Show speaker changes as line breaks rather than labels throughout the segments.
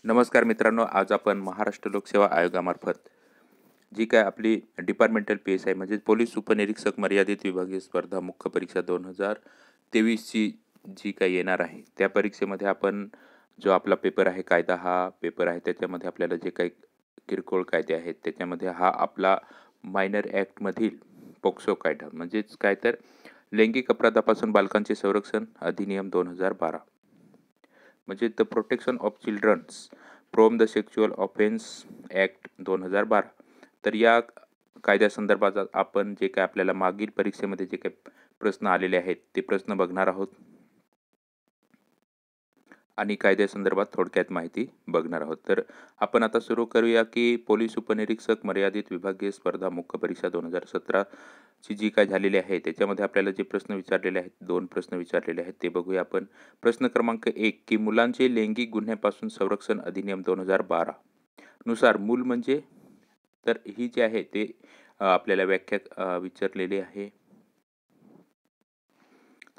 नमस्कार मित्रांनो, आज आपण महाराष्ट्र लोकसेवा आयोगामार्फत जी काय आपली डिपार्टमेंटल PSI म्हणजे पोलीस उपनिरीक्षक मर्यादित विभागीय स्पर्धा मुख्य परीक्षा 2023ची जी काही येणार आहे, त्या परीक्षेमध्ये आपण जो आपला पेपर आहे, कायदा हा पेपर आहे, त्याच्यामध्ये आपल्याला जे काही किरकोळ कायदे आहेत, त्याच्यामध्ये हा आपला मायनर ॲक्टमधील पोक्सो कायदा म्हणजेच काय तर लैंगिक अपराधापासून बालकांचे संरक्षण अधिनियम 2012 म्हणजे the protection of childrens from the sexual offence act 2012. तर या कायद्यासंदर्भात आपण जे काय आपल्याला मागील परीक्षेमध्ये जे काही प्रश्न आलेले आहेत ते प्रश्न बघणार आहोत आणि कायद्यासंदर्भात थोडक्यात माहिती बघणार आहोत. तर आपण आता सुरू करूया की पोलीस उपनिरीक्षक मर्यादित विभागीय स्पर्धा मुख्य परीक्षा 2017 ची जी काय झालेली आहे त्याच्यामध्ये आपल्याला जे प्रश्न विचारलेले आहेत, 2 प्रश्न विचारलेले आहेत ते बघूया आपण. प्रश्न क्रमांक 1 की मुलांचे लैंगिक गुन्ह्यापासून संरक्षण अधिनियम 2012 नुसार मूल म्हणजे, तर ही जी आहे ते आपल्याला व्याख्या विचारलेली आहे.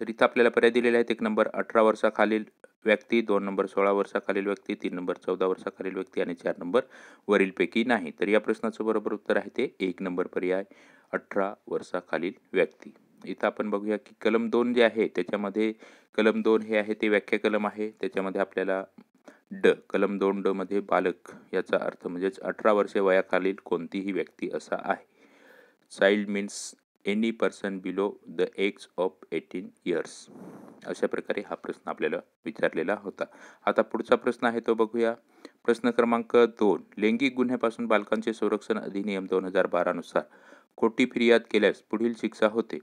तर इथं आपल्याला पर्याय दिलेले आहेत. 1 नंबर 18 वर्षाखालील व्यक्ती, 2 नंबर 16 वर्षाखालील व्यक्ती, 3 नंबर 14 वर्षाखालील व्यक्ती आणि 4 नंबर वरीलपैकी नाही. तर या प्रश्नाचं बरोबर उत्तर आहे ते 1 नंबर पर्याय 18 वर्षाखालील व्यक्ती. इथं आपण बघूया की कलम 2 जे आहे त्याच्यामध्ये कलम 2 हे आहे ते व्याख्या कलम आहे. त्याच्यामध्ये आपल्याला कलम 2 मध्ये बालक याचा अर्थ म्हणजेच 18 वर्षे वयाखालील कोणतीही व्यक्ती असा आहे. Child means any person below the age of 18 years. अशा प्रकारे हा प्रश्न आपल्याला विचारलेला होता. आता पुढचा प्रश्न आहे तो बघूया. प्रश्न क्रमांक 2 लैंगिक गुन्ह्यापासून बालकांचे संरक्षण अधिनियम 2012 नुसार खोटी फिर्याद केल्यास पुढील शिक्षा होते.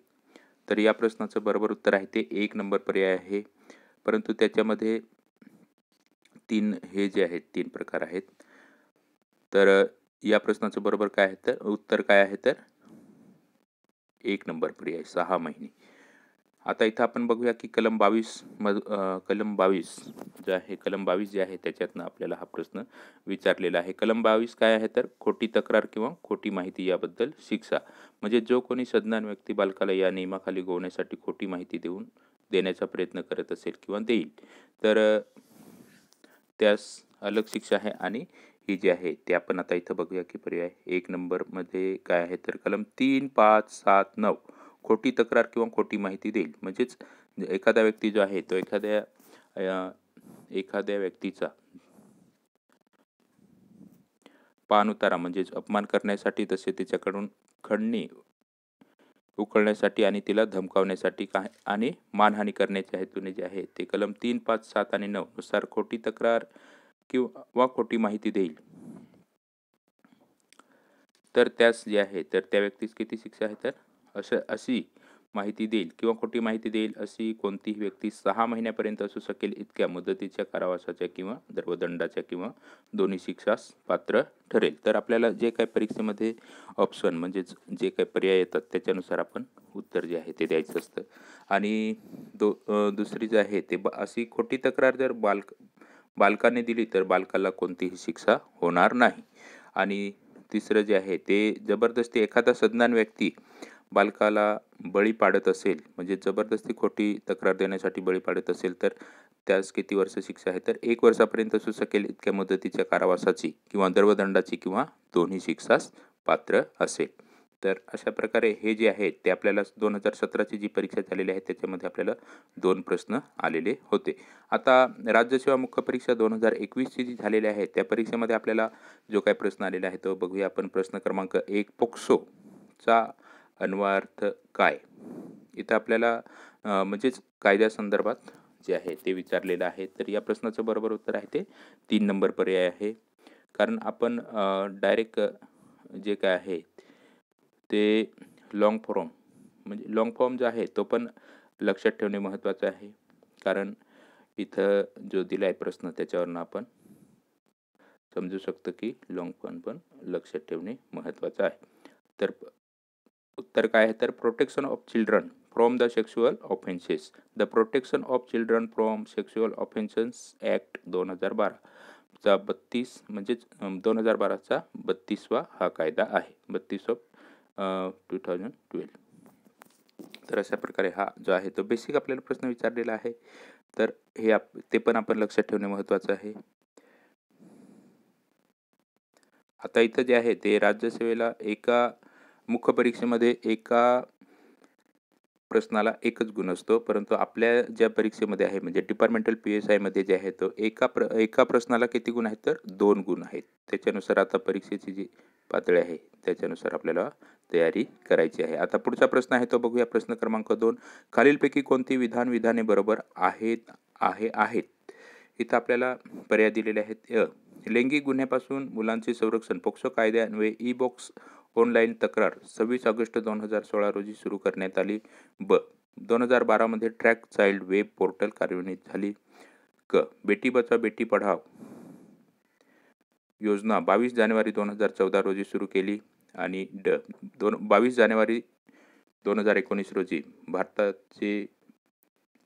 तर या प्रश्नाचं बरोबर उत्तर आहे ते 1 नंबर पर्याय आहे. परंतु त्याच्यामध्ये 3 हे जे आहेत 3 प्रकार आहेत. तर या प्रश्नाचं बरोबर काय आहे तर उत्तर काय आहे तर 1 नंबर पर्याय 6 महिने. आता इथं आपण बघूया की कलम 22 कलम 22 जे आहे कलम 22 जे आहे त्याच्यातनं आपल्याला हा प्रश्न विचारलेला आहे. कलम 22 काय आहे तर खोटी तक्रार किंवा खोटी माहिती याबद्दल शिक्षा. म्हणजे जो कोणी सज्ञान व्यक्ती बालकाला या नियमाखाली गोवण्यासाठी खोटी माहिती देण्याचा प्रयत्न करत असेल किंवा देईल तर त्यास अलग शिक्षा आहे. आणि ही जी आहे ते आपण आता इथं बघूया की पर्याय 1 नंबरमध्ये काय आहे तर कलम 3, 5, 7, 9 खोटी तक्रार किंवा खोटी माहिती देईल. म्हणजेच एखादा व्यक्ती जो आहे तो एखाद्या व्यक्तीचा पाणउतारा म्हणजेच अपमान करण्यासाठी तसे त्याच्याकडून खंडणी उकळण्यासाठी आणि तिला धमकावण्यासाठी आणि मानहानी करण्याच्या हेतूने जे आहे ते कलम 3, 5, 7 आणि 9 नुसार खोटी तक्रार किंवा खोटी माहिती देईल तर त्यास जे आहे तर त्या व्यक्तीस किती शिक्षा आहे तर अशी माहिती देईल किंवा खोटी माहिती देईल अशी कोणतीही व्यक्ती 6 महिन्यापर्यंत असू शकेल इतक्या मुदतीच्या कारावासाच्या किंवा दंडाच्या किंवा दोन्ही शिक्षास पात्र ठरेल. तर आपल्याला जे काही परीक्षेमध्ये ऑप्शन म्हणजेच जे काही पर्याय येतात त्याच्यानुसार आपण उत्तर जे आहे ते द्यायचं असतं. आणि दुसरी जे आहे ते अशी खोटी तक्रार जर बालकाने दिली तर बालकाला कोणतीही शिक्षा होणार नाही. आणि तिसरं जे आहे ते जबरदस्ती एखादा सज्ञान व्यक्ती बालकाला बळी पाडत असेल म्हणजे जबरदस्ती खोटी तक्रार देण्यासाठी बळी पाडत असेल तर त्यास किती वर्ष शिक्षा आहे तर 1 वर्षापर्यंत असू शकेल इतक्या मुदतीच्या कारावासाची किंवा दंडाची किंवा दोन्ही शिक्षास पात्र असेल. तर अशा प्रकारे हे जे आहे ते आपल्याला 2017ची जी परीक्षा झालेली आहे त्याच्यामध्ये आपल्याला 2 प्रश्न आलेले होते. आता राज्यसेवा मुख्य परीक्षा 2021ची जी झालेली आहे त्या परीक्षेमध्ये आपल्याला जो काही प्रश्न आलेला आहे तो बघूया आपण. प्रश्न क्रमांक 1 पोक्सोचा अन्वयार्थ काय. इथं आपल्याला म्हणजेच कायद्यासंदर्भात जे आहे ते विचारलेलं आहे. तर या प्रश्नाचं बरोबर उत्तर आहे ते 3 नंबर पर्याय आहे. कारण आपण डायरेक्ट जे काय आहे ते लाँग फॉर्म जो आहे तो पण लक्षात ठेवणे महत्त्वाचं आहे. कारण इथं जो दिला आहे प्रश्न त्याच्यावरनं आपण समजू शकतो की लाँग फॉर्म पण लक्षात ठेवणे महत्त्वाचं आहे. तर उत्तर काय आहे तर protection of children from the sexual offences. The protection of children from sexual offences act 2012 चा 32 म्हणजेच 2012चा 32वा हा कायदा आहे. 32 ऑफ 2012. तर अशा प्रकारे हा जो आहे तो बेसिक आपल्याला प्रश्न विचारलेला आहे. तर ते पण आपण लक्षात ठेवणे महत्त्वाचं आहे. आता इथं जे आहे ते राज्यसेवेला एका मुख्य परीक्षेमध्ये एका प्रश्नाला एकच गुण असतो, परंतु आपल्या ज्या परीक्षेमध्ये आहे म्हणजे डिपार्टमेंटल PSIमध्ये जे आहे तो एका प्रश्नाला किती गुण आहेत तर 2 गुण आहेत. त्याच्यानुसार आता परीक्षेची जी पातळी आहे त्याच्यानुसार आपल्याला तयारी करायची आहे. आता पुढचा प्रश्न आहे तो बघूया. प्रश्न क्रमांक 2. खालीलपैकी कोणती विधाने बरोबर आहेत? इथं आपल्याला पर्याय दिलेले आहेत. लैंगिक गुन्ह्यापासून मुलांचे संरक्षण पोक्सो कायद्यान्वये ई-बॉक्स ऑनलाईन तक्रार 26 ऑगस्ट 2016 रोजी सुरू करण्यात आली. 2012 मध्ये ट्रॅक चाइल्ड वेब पोर्टल कार्यान्वित झाली. बेटी बचाव बेटी पढाव योजना 22 जानेवारी 2014 रोजी सुरू केली. आणि 22 जानेवारी 2019 रोजी भारताचे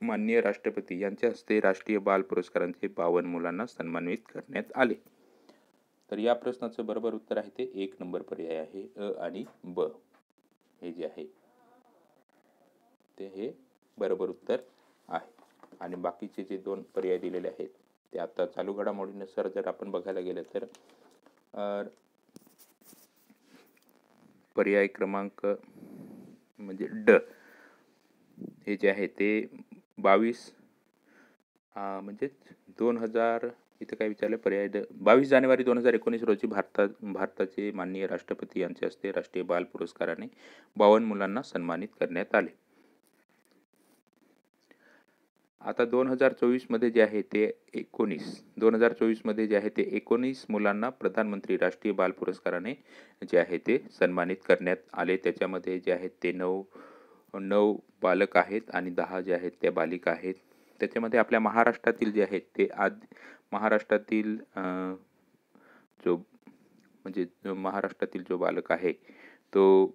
माननीय राष्ट्रपती यांच्या हस्ते राष्ट्रीय बाल पुरस्कारांचे 52 मुलांना सन्मानित करण्यात आले. तर या प्रश्नाचं बरोबर उत्तर आहे ते 1 नंबर पर्याय आहे, अ आणि ब हे जे आहे ते हे बरोबर उत्तर आहे. आणि बाकीचे जे 2 पर्याय दिलेले आहेत ते आता चालू घडामोडीनुसार जर आपण बघायला गेलं तर पर्याय क्रमांक म्हणजे ड हे जे आहे ते 22 म्हणजे 2000 इथं काय विचारलं पर्याय 22 जानेवारी 2019 रोजी भारताचे माननीय राष्ट्रपती यांच्या हस्ते राष्ट्रीय बाल पुरस्काराने 52 मुलांना सन्मानित करण्यात आले. आता 2024 मध्ये जे आहे ते 2024 मध्ये जे आहे ते 19 मुलांना प्रधानमंत्री राष्ट्रीय बाल पुरस्काराने जे आहे ते सन्मानित करण्यात आले. त्याच्यामध्ये जे आहेत ते 9 बालक आहेत आणि 10 जे आहेत त्या बालिका आहेत. त्याच्यामध्ये आपल्या महाराष्ट्रातील जे आहेत ते महाराष्ट्रातील महाराष्ट्रातील जो बालक आहे तो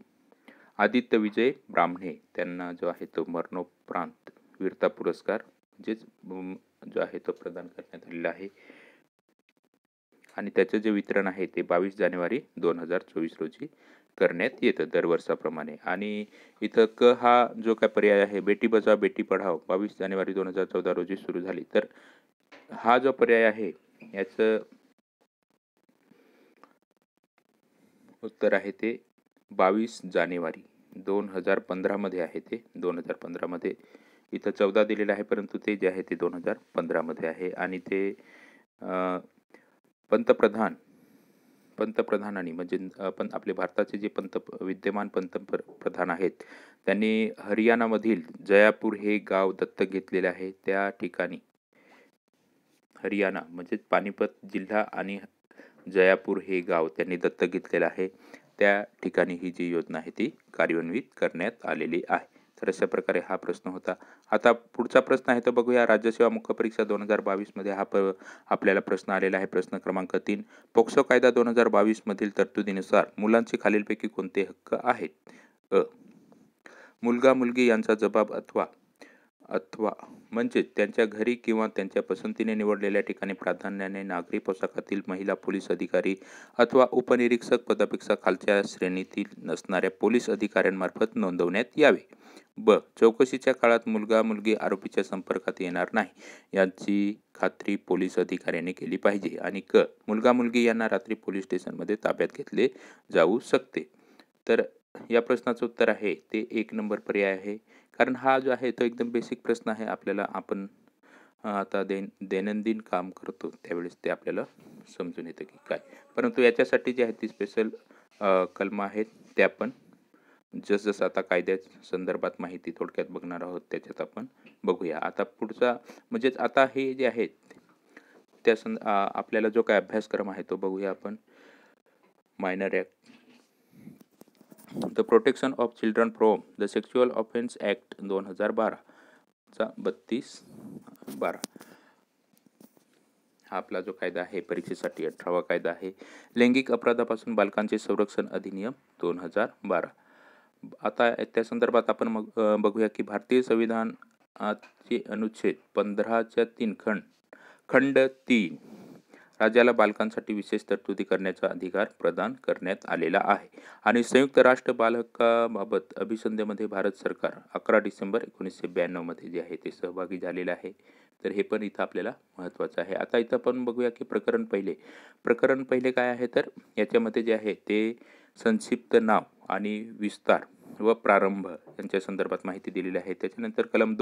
आदित्य विजय ब्राह्मणे, त्यांना जो आहे तो मरणोपरांत वीरता पुरस्कार जो आहे तो प्रदान करण्यात आलेला आहे. आणि त्याचे जे वितरण आहे ते 22 जानेवारी 2024 रोजी करण्यात येतं दरवर्षाप्रमाणे. आणि इथं क हा जो काय पर्याय आहे बेटी बचाव बेटी पढाव 22 जानेवारी 2014 रोजी सुरू झाली. तर हा जो पर्याय आहे याचं उत्तर आहे ते 22 जानेवारी 2015 मध्ये आहे. ते 2015 मध्ये इथं 14 दिलेलं आहे, परंतु ते जे आहे ते 2015 मध्ये आहे. आणि ते पंतप्रधानांनी म्हणजे आपले भारताचे जे विद्यमान पंतप्रधान आहेत त्यांनी हरियाणामधील जयापूर हे गाव दत्तक घेतलेले आहे. त्या ठिकाणी हरियाणा म्हणजे पानिपत जिल्हा आणि जयापूर हे गाव त्यांनी दत्तक घेतलेलं आहे. त्या ठिकाणी ही जी योजना आहे ती कार्यान्वित करण्यात आलेली आहे. तर अशा प्रकारे हा प्रश्न होता. आता पुढचा प्रश्न आहे तो बघूया. राज्यसेवा मुख्य परीक्षा 2022 मध्ये आपल्याला प्रश्न आलेला आहे. प्रश्न क्रमांक 3. पोक्सो कायदा 2022 मधील तरतुदीनुसार मुलांचे खालीलपैकी कोणते हक्क आहेत? मुलगा मुलगी यांचा जबाब अथवा म्हणजे त्यांच्या घरी किंवा त्यांच्या पसंतीने निवडलेल्या ठिकाणी प्राधान्याने नागरी पोशाखातील महिला पोलीस अधिकारी अथवा उपनिरीक्षक पदापेक्षा खालच्या श्रेणीतील नसणाऱ्या पोलीस अधिकाऱ्यांमार्फत नोंदवण्यात यावे. चौकशीच्या काळात मुलगा मुलगी आरोपीच्या संपर्कात येणार नाही याची खात्री पोलीस अधिकाऱ्याने केली पाहिजे. आणि मुलगा मुलगी यांना रात्री पोलीस स्टेशनमध्ये ताब्यात घेतले जाऊ शकते. तर या प्रश्नाचं उत्तर आहे ते 1 नंबर पर्याय आहे. कारण हा जो आहे तो एकदम बेसिक प्रश्न आहे. आपल्याला आपण आता दैनंदिन काम करतो त्यावेळेस ते आपल्याला समजून येतं की काय. परंतु याच्यासाठी जे आहे ती स्पेशल कलमं आहेत ते आपण जसं आता कायद्या संदर्भात माहिती थोडक्यात बघणार आहोत त्याच्यात आपण बघूया. आता पुढचा म्हणजेच आता हे जे आहेत त्या आपल्याला जो काय अभ्यासक्रम आहे तो बघूया आपण. Minor act, the protection of children from the sexual offence act 2012 चा 32-12 हा आपला जो कायदा आहे परीक्षेसाठी 18वा कायदा आहे. लैंगिक अपराधापासून बालकांचे संरक्षण अधिनियम 2012. आता त्या संदर्भात आपण मग बघूया की भारतीय संविधानाचे अनुच्छेद 15च्या 3 खंड 3 राज्याला बालकांसाठी विशेष तरतुदी करण्याचा अधिकार प्रदान करण्यात आलेला आहे. आणि संयुक्त राष्ट्र बालहक्काबाबत अभिसंधेमध्ये भारत सरकार 11 डिसेंबर 1992 मध्ये जे आहे ते सहभागी झालेलं आहे. तर हे पण इथं आपल्याला महत्त्वाचं आहे. आता इथं आपण बघूया की प्रकरण पहिले काय आहे, तर याच्यामध्ये जे आहे ते संक्षिप्त नाव आणि विस्तार व प्रारंभ यांच्या संदर्भात माहिती दिलेली आहे. त्याच्यानंतर कलम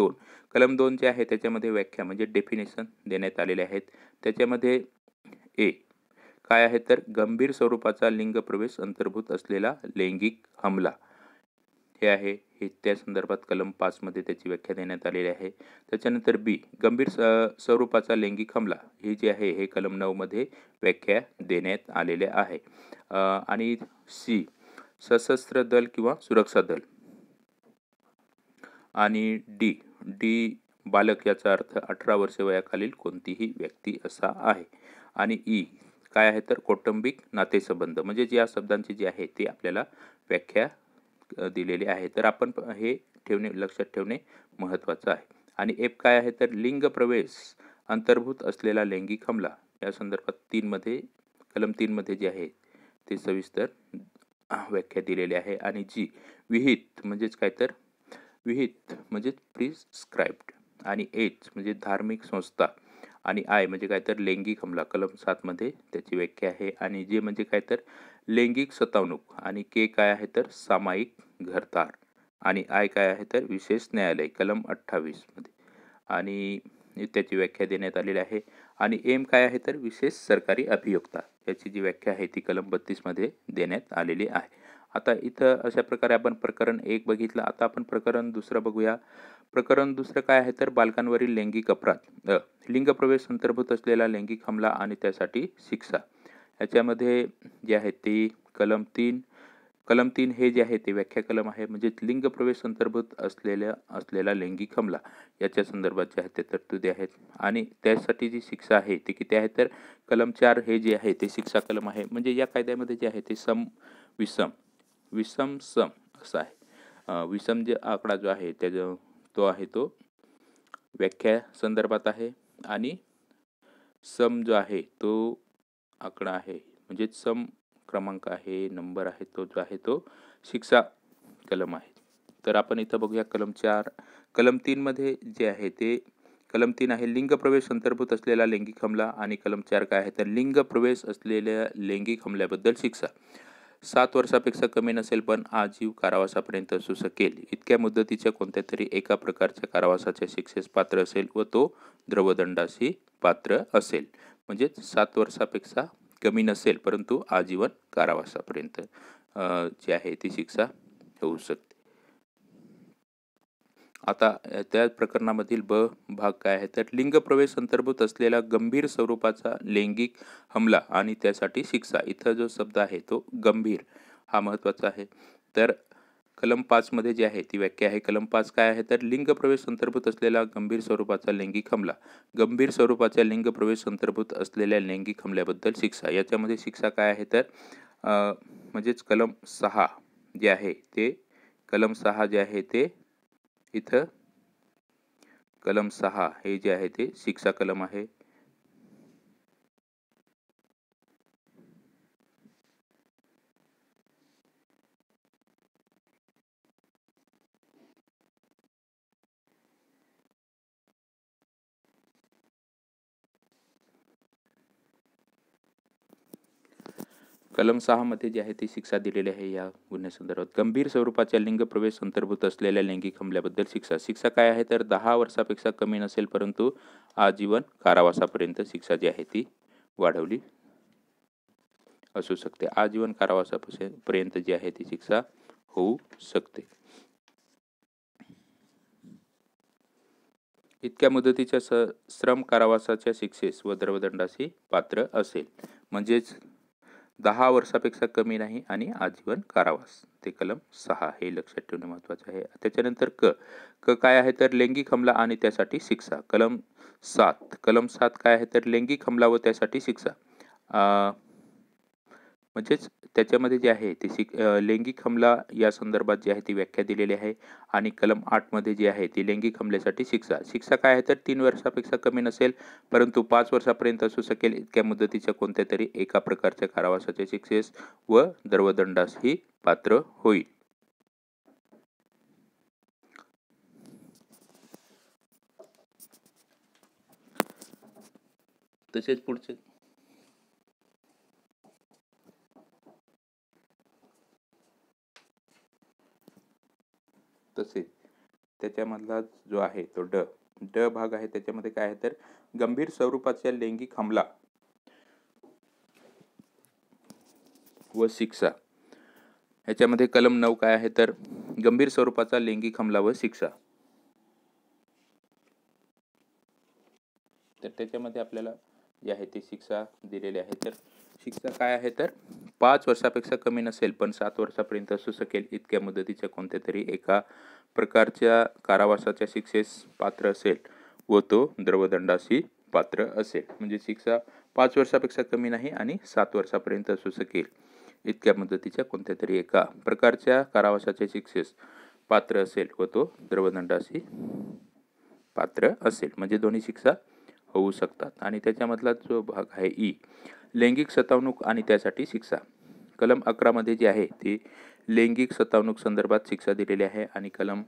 2 जे आहे त्याच्यामध्ये व्याख्या म्हणजे डेफिनेशन देण्यात आलेले आहेत. त्याच्यामध्ये ए काय आहे, तर गंभीर स्वरूपाचा लिंग प्रवेश अंतर्भूत असलेला लैंगिक हमला हे आहे. हे त्या संदर्भात कलम 5 मध्ये त्याची व्याख्या देण्यात आलेली आहे. त्याच्यानंतर बी गंभीर स्वरूपाचा लैंगिक हमला हे जे आहे हे कलम 9 मध्ये व्याख्या देण्यात आलेले आहे. आणि सी सशस्त्र दल किंवा सुरक्षा दल. आणि डी बालक याचा अर्थ 18 वर्षे वयाखालील कोणतीही व्यक्ती असा आहे. आणि ई काय आहे, तर कौटुंबिक नातेसंबंध म्हणजे या शब्दांची जी आहे ते आपल्याला व्याख्या दिलेली आहे. तर आपण हे लक्षात ठेवणे महत्त्वाचं आहे. आणि एफ काय आहे, तर लिंग प्रवेश अंतर्भूत असलेला लैंगिक हमला या संदर्भात कलम 3 मध्ये जे आहे ते सविस्तर व्याख्या दिलेली आहे. आणि जी विहित म्हणजे प्रिस्क्राइब्ड. आणि एच म्हणजे धार्मिक संस्था. आणि आय म्हणजे काय, तर लैंगिक हमला कलम 7 मध्ये त्याची व्याख्या आहे. आणि जे म्हणजे काय, तर लैंगिक सतावणूक. आणि के काय आहे, तर सामायिक घरदार. आणि आय काय आहे, तर विशेष न्यायालय कलम 28 मध्ये आणि त्याची व्याख्या देण्यात आलेली आहे. आणि एम काय आहे, तर विशेष सरकारी अभियोक्ता याची जी व्याख्या आहे ती कलम 32 मध्ये देण्यात आलेली आहे. आता इथं अशा प्रकारे आपण प्रकरण 1 बघितलं. आता आपण प्रकरण 2 बघूया. प्रकरण 2 काय आहे, तर बालकांवरील लैंगिक अपराध लिंग प्रवेश अंतर्भूत असलेला लैंगिक हमला आणि त्यासाठी शिक्षा. याच्यामध्ये जे आहे ते कलम 3 हे जे आहे ते व्याख्या कलम आहे म्हणजे लिंग प्रवेश अंतर्भूत असलेला लैंगिक हमला याच्या संदर्भात जे आहे ते तरतुदी आहेत. आणि त्यासाठी जी शिक्षा आहे ती किती आहे, तर कलम 4 हे जे आहे ते शिक्षा कलम आहे. म्हणजे या कायद्यामध्ये जे आहे ते विषम सम असा आहे. विषम जे आकडा जो आहे तो व्याख्या संदर्भात आहे. आणि सम जो आहे तो आकडा आहे म्हणजे सम क्रमांक आहे, नंबर आहे, तो जो आहे तो शिक्षा कलम आहे. तर आपण इथं बघूया कलम 3 मध्ये जे आहे ते कलम 3 आहे लिंग प्रवेश अंतर्भूत असलेला लैंगिक हमला. आणि कलम 4 काय आहे, तर लिंग प्रवेश असलेल्या लैंगिक हमल्याबद्दल शिक्षा 7 वर्षापेक्षा कमी नसेल पण आजीव कारावासापर्यंत असू शकेल इतक्या मुदतीच्या कोणत्या तरी एका प्रकारच्या कारावासाच्या शिक्षेस पात्र असेल व तो द्रवदंडाशी पात्र असेल. म्हणजे 7 वर्षापेक्षा कमी नसेल परंतु आजीवन कारावासापर्यंत जी आहे ती शिक्षा होऊ शकते. आता त्या प्रकरणामधील ब भाग काय आहे, तर लिंग प्रवेश अंतर्भूत असलेला गंभीर स्वरूपाचा लैंगिक हमला आणि त्यासाठी शिक्षा. इथं जो शब्द आहे तो गंभीर हा महत्त्वाचा आहे. तर कलम 5 मध्ये जी आहे ती व्याख्या आहे. कलम 5 काय आहे, तर लिंग प्रवेश अंतर्भूत असलेला गंभीर स्वरूपाचा लैंगिक हमला. गंभीर स्वरूपाच्या लिंग प्रवेश अंतर्भूत असलेल्या लैंगिक हमल्याबद्दल शिक्षा. याच्यामध्ये शिक्षा काय आहे, तर म्हणजेच कलम 6 जे आहे ते इथं कलम 6 हे जे आहे ते शिक्षा कलम आहे. कलम 6 मध्ये जी आहे ती शिक्षा दिलेली आहे या गुन्ह्यासंदर्भात. गंभीर स्वरूपाच्या लिंग प्रवेश अंतर्भूत असलेल्या लैंगिक हमल्याबद्दल शिक्षा काय आहे, तर 10 वर्षापेक्षा कमी नसेल परंतु आजीवन कारावासापर्यंत शिक्षा जी आहे ती वाढवली असू शकते. आजीवन कारावासापर्यंत जी आहे ती शिक्षा होऊ शकते. इतक्या मुदतीच्या श्रम कारावासाच्या शिक्षेस व द्रवदंडाशी पात्र असेल. म्हणजेच 10 वर्षापेक्षा कमी नाही आणि आजीवन कारावास. ते कलम 6 हे लक्षात ठेवणे महत्त्वाचे आहे. त्याच्यानंतर क काय आहे, तर लैंगिक हमला आणि त्यासाठी शिक्षा. कलम 7 काय आहे, तर लैंगिक हमला व त्यासाठी शिक्षा. म्हणजेच त्याच्यामध्ये जे आहे ते लैंगिक हमला या संदर्भात जी आहे ती व्याख्या दिलेली आहे आणि कलम 8 मध्ये जी आहे ती लैंगिक हमल्यासाठी शिक्षा काय आहे तर 3 वर्षापेक्षा कमी नसेल परंतु 5 वर्षापर्यंत असू शकेल इतक्या मुदतीच्या कोणत्या तरी एका प्रकारच्या कारावासाच्या शिक्षेस व दंडदंडास ही पात्र होईल. तसेच पुढचे तसेच त्याच्यामधला जो आहे तो ड भाग आहे त्याच्यामध्ये काय आहे तर गंभीर स्वरूपाच्या लैंगिक हमला व शिक्षा. ह्याच्यामध्ये कलम 9 काय आहे तर गंभीर स्वरूपाचा लैंगिक हमला व शिक्षा. तर त्याच्यामध्ये आपल्याला जे आहे ती शिक्षा दिलेली आहे. तर शिक्षा काय आहे तर 5 वर्षापेक्षा कमी नसेल पण 7 वर्षापर्यंत असू शकेल इतक्या मुदतीच्या कोणत्या तरी एका प्रकारच्या कारावासाच्या शिक्षेस पात्र असेल व तो द्रवदंडाशी पात्र असेल. म्हणजे शिक्षा 5 वर्षापेक्षा कमी नाही आणि 7 वर्षापर्यंत असू शकेल इतक्या मुदतीच्या कोणत्या तरी एका प्रकारच्या कारावासाच्या शिक्षेस पात्र असेल व तो द्रवदंडाशी पात्र असेल. म्हणजे दोन्ही शिक्षा होऊ शकतात. आणि त्याच्यामधला जो भाग आहे ई लैंगिक सतावणूक आणि त्यासाठी शिक्षा. कलम 11 मध्ये जी आहे ती लैंगिक सतावणूक संदर्भात शिक्षा दिलेली आहे आणि कलम